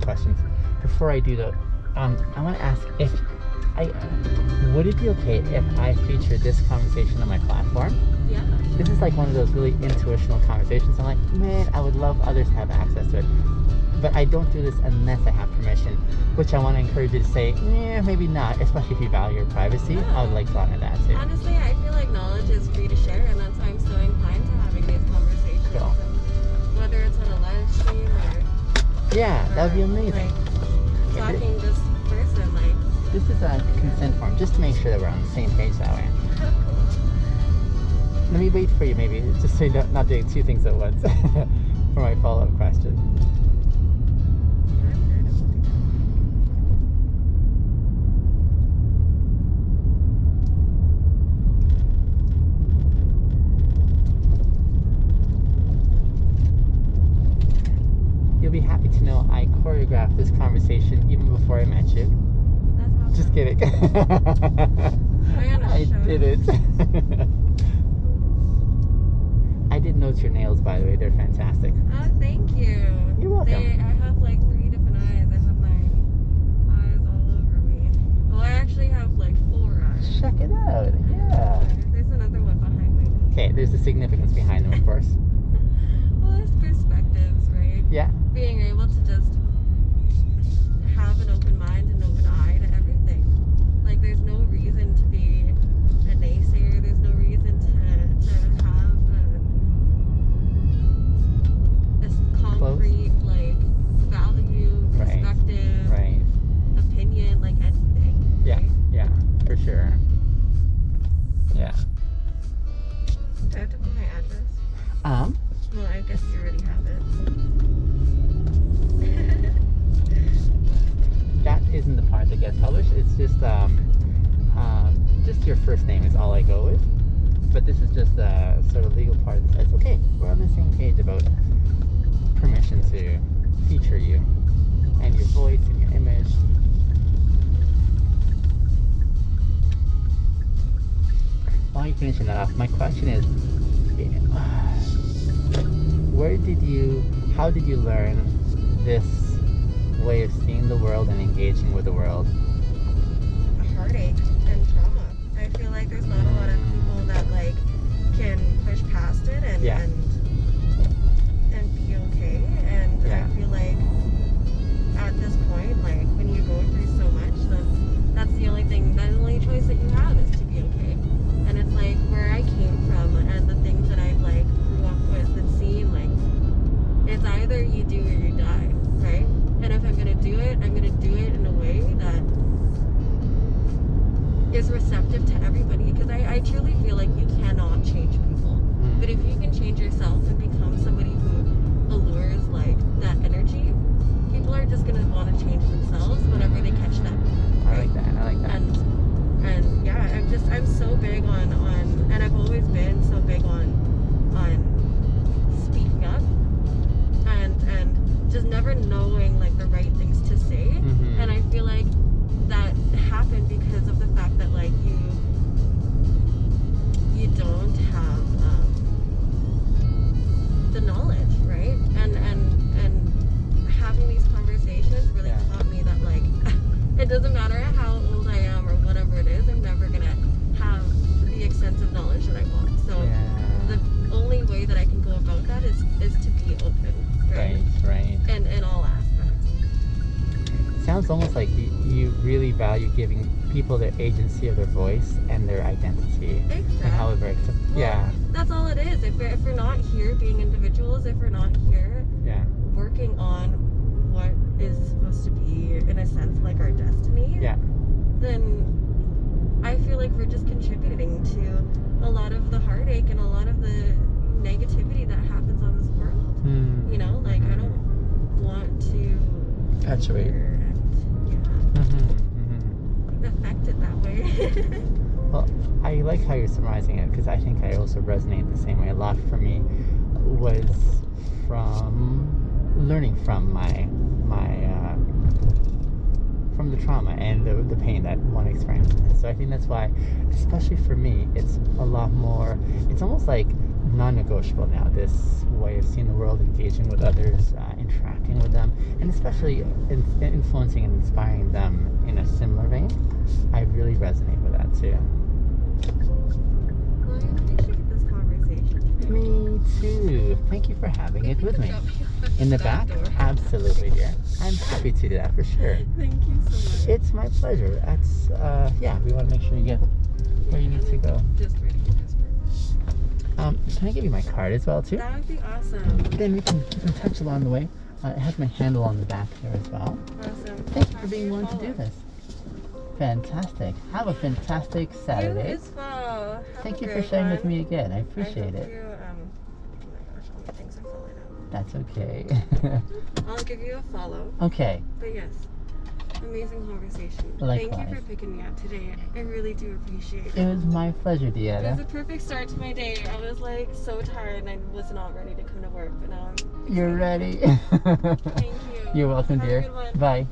questions. Before I do though, I want to ask if would it be okay if I featured this conversation on my platform? Yeah. This is like one of those really intuitional conversations. I'm like, man, I would love others to have access to it. But I don't do this unless I have permission, which I want to encourage you to say, yeah, maybe not, especially if you value your privacy. Yeah. I would like to honor that too. Honestly, I feel like knowledge is free to share, and that's why I'm so inclined to having these conversations. Cool. And whether it's on a live stream Yeah, that would be amazing. like talking just in person, like. This is a consent form, just to make sure that we're on the same page that way. Let me wait for you, maybe, just so you're not doing two things at once for my follow-up question. You'll be happy to know I choreographed this conversation even before I met you. That's awesome. Just kidding. I did it. I did note your nails, by the way. They're fantastic. Oh, thank you. You're welcome. I have like 3 different eyes. I have my eyes all over me. Well, I actually have like 4 eyes. Check it out. Yeah. There's another one behind my knee. Okay, there's a significance behind them, of course. Well, it's perspectives, right? Yeah. Being able to just have an open mind and open eye to everything. Like, there's no reason to be a naysayer. There's no reason to have this concrete, like, value, perspective, Right. opinion, like anything. Yeah. Right? Yeah. For sure. Yeah. Do I have to put my address? Well, I guess you already have it. That isn't the part that gets published. It's just your first name is all I go with. But this is just the sort of legal part that says, okay, we're on the same page about permission to feature you and your voice and your image. While you're finishing that off, my question is, how did you learn this way of seeing the world and engaging with the world? Heartache and trauma. I feel like there's not a lot of people that like can push past it and Yeah. and be okay. And Yeah. I feel like at this point, like when you go through so much, that's the only thing, that's the only choice that you have is to be okay. And it's like where I came from and the things that I've like grew up with and seen, like it's either you do or you die, right? And if I'm gonna do it, I'm gonna do it in a way that is receptive to everybody, because I truly feel like you cannot change people, but if you can change yourself and become somebody who allures like that energy, people are just gonna want to change themselves whenever they catch that. I like that. And yeah, I'm so big on and I've always been so big on speaking up and just never knowing like the right things to say. And I feel like that happened because of the fact that like you don't have the knowledge, right? And having these conversations really taught me that like it doesn't matter how old I am or whatever it is, I'm never gonna have the extensive knowledge that I want. So the only way that I can go about that is to be open, right? Right. And in all aspects. Sounds almost like you really value giving people their agency of their voice and their identity. Exactly. And how it works. Well, that's all it is. If we're not here being individuals, if we're not here working on what is supposed to be, in a sense, like our destiny, then I feel like we're just contributing to a lot of the heartache and a lot of the negativity that happens on this world. You know, like I don't want to perpetuate be affected that way. Well, I like how you're summarizing it, because I think I also resonate the same way. A lot for me was from learning from from the trauma and the pain that one experiences. And so I think that's why, especially for me, it's a lot more, it's almost like non-negotiable now, this way of seeing the world, engaging with others, interacting with them, and especially influencing and inspiring them in a similar vein, I really resonate with that too. Well, I appreciate this conversation today. Me too. Thank you for having it with me. In the back? Door. Absolutely, dear. I'm happy to do that for sure. Thank you so much. It's my pleasure. That's, yeah, we want to make sure you get where you need to go. Just reading this part. Can I give you my card as well too? That would be awesome. Then we can keep in touch along the way. It has my handle on the back there as well. Awesome. Thank you for being willing to do this. Fantastic. Have a fantastic Saturday. You as well. Have Thank a you for great sharing with one. me again. I I appreciate hope it. You, oh my gosh, all my things are falling out. That's okay. I'll give you a follow. Okay. But yes, amazing conversation. Thank you Likewise. for picking me up today. I really do appreciate it. It was my pleasure, It was Deanna. a perfect start to my day. I was like so tired and I was not ready to come to work, but now I'm You're ready. Thank you. You're welcome, Have a dear. good one. Bye.